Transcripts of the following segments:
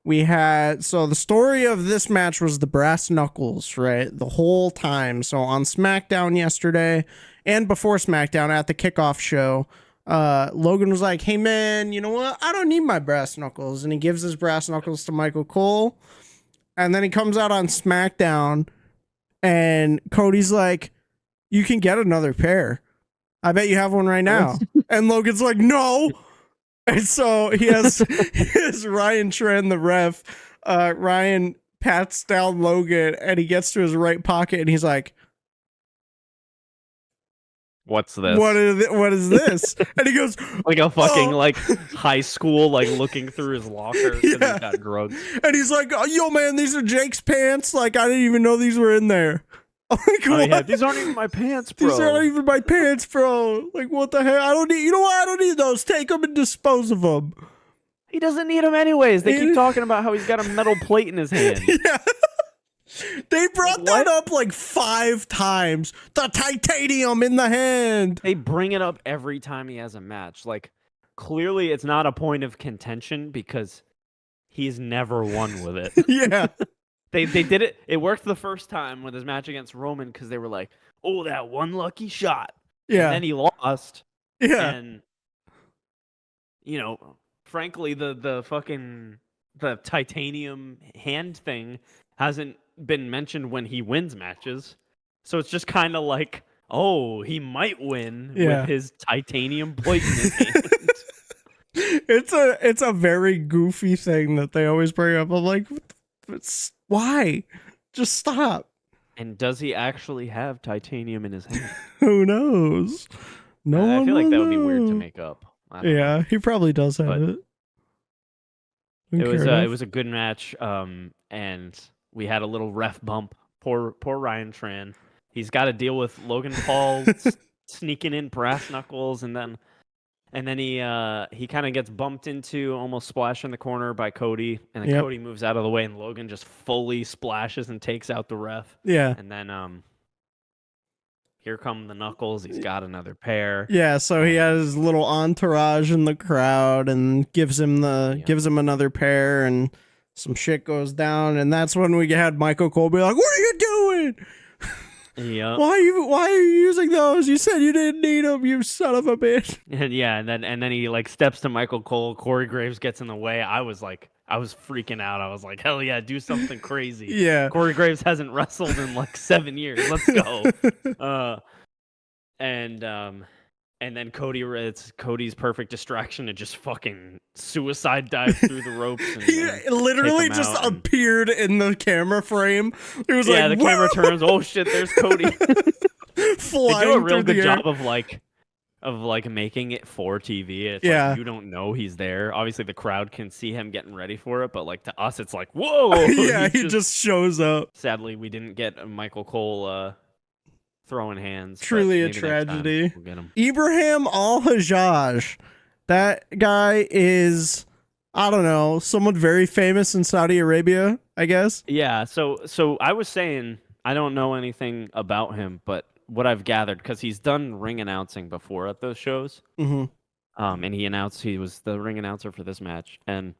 we had, so the story of this match was the brass knuckles, right? The whole time. So on SmackDown yesterday and before SmackDown at the kickoff show, Logan was like, hey man, you know what? I don't need my brass knuckles. And he gives his brass knuckles to Michael Cole. And then he comes out on SmackDown and Cody's like, you can get another pair. I bet you have one right now. And Logan's like, no. And so he has Ryan Tran, the ref. Ryan pats down Logan and he gets to his right pocket and he's like, what's this? What is this? And he goes, like a fucking like high school, like looking through his locker because he's got drugs. And he's like, oh, yo man, these are Jake's pants. Like I didn't even know these were in there. I'm like, oh yeah, these aren't even my pants, bro. These aren't even my pants, bro. Like what the hell? I don't need. You know what? I don't need those. Take them and dispose of them. He doesn't need them anyways. They keep talking about how he's got a metal plate in his hand. Yeah. They brought that up like 5 times. The titanium in the hand. They bring it up every time he has a match. Like, clearly it's not a point of contention because he's never won with it. Yeah. They did it. It worked the first time with his match against Roman because they were like, oh, that one lucky shot. Yeah. And then he lost. Yeah. And, you know, frankly, the titanium hand thing hasn't been mentioned when he wins matches. So it's just kind of like, oh, he might win with his titanium plate in his hand. It's a very goofy thing that they always bring up. I'm like, why? Just stop. And does he actually have titanium in his hand? Who knows? I feel like that would be weird to make up. Yeah, he probably does have it. It was a good match, and we had a little ref bump. Poor Ryan Tran. He's got to deal with Logan Paul sneaking in brass knuckles, and then he kind of gets bumped into, almost splashed in the corner by Cody, and then Cody moves out of the way, and Logan just fully splashes and takes out the ref. Yeah. And then here come the knuckles. He's got another pair. Yeah, so he has his little entourage in the crowd and gives him another pair, and some shit goes down, and that's when we had Michael Cole be like, "What are you doing? Yeah. Why are you using those? You said you didn't need them, you son of a bitch." And then he like steps to Michael Cole. Corey Graves gets in the way. I was freaking out. I was like, hell yeah, do something crazy. Yeah. Corey Graves hasn't wrestled in like 7 years. Let's go. And then it's Cody's perfect distraction to just fucking suicide dive through the ropes. And, he literally just appeared in the camera frame. It was the camera turns. Oh shit, there's Cody. Flying. They do a real good job of making it for TV. It's like you don't know he's there. Obviously, the crowd can see him getting ready for it, but like to us, it's like whoa. Yeah, he just shows up. Sadly, we didn't get Michael Cole throwing hands. Truly a tragedy. We'll get him. Ibrahim Al-Hajjaj. That guy is, I don't know, someone very famous in Saudi Arabia, I guess. Yeah, so I was saying I don't know anything about him, but what I've gathered, because he's done ring announcing before at those shows, and he was the ring announcer for this match, and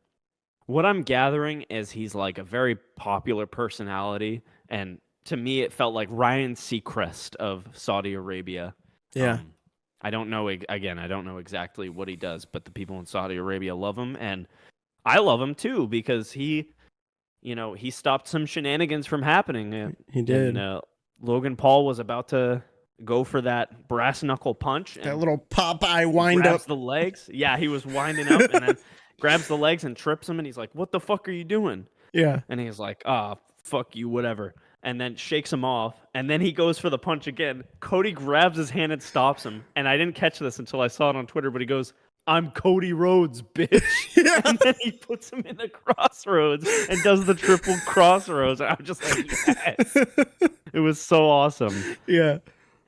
what I'm gathering is he's like a very popular personality, and to me, it felt like Ryan Seacrest of Saudi Arabia. Yeah. I don't know. Again, I don't know exactly what he does, but the people in Saudi Arabia love him, and I love him too because he stopped some shenanigans from happening. He did. And, Logan Paul was about to go for that brass knuckle punch. And that little Popeye wind grabs up. the legs. Yeah, he was winding up and then grabs the legs and trips him, and he's like, "What the fuck are you doing?" Yeah. And he's like, fuck you, whatever. And then shakes him off. And then he goes for the punch again. Cody grabs his hand and stops him. And I didn't catch this until I saw it on Twitter, but he goes, "I'm Cody Rhodes, bitch." Yeah. And then he puts him in the crossroads and does the triple crossroads. I'm just like, yes. It was so awesome. Yeah.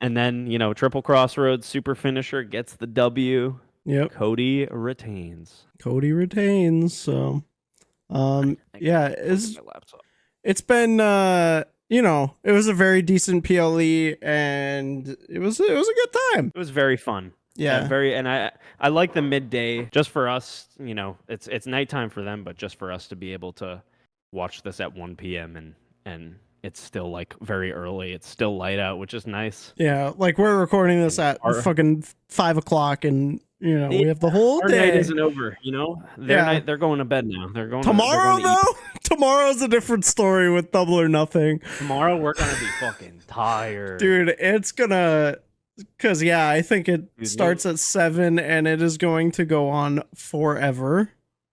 And then, triple crossroads, super finisher, gets the W. Yep. Cody retains. So, yeah, it's been, it was a very decent PLE, and it was a good time. It was very fun. Yeah. And I like the midday just for us. You know, it's nighttime for them, but just for us to be able to watch this at 1 p.m. and it's still like very early. It's still light out, which is nice. Yeah, like we're recording this at fucking 5 o'clock, and you know we have the whole Our day. night isn't over. You know, they're going to bed now. They're going tomorrow they're going to though. Tomorrow's a different story with Double or Nothing. Tomorrow we're gonna be fucking tired, dude. It's gonna, cause I think it starts at 7 and it is going to go on forever.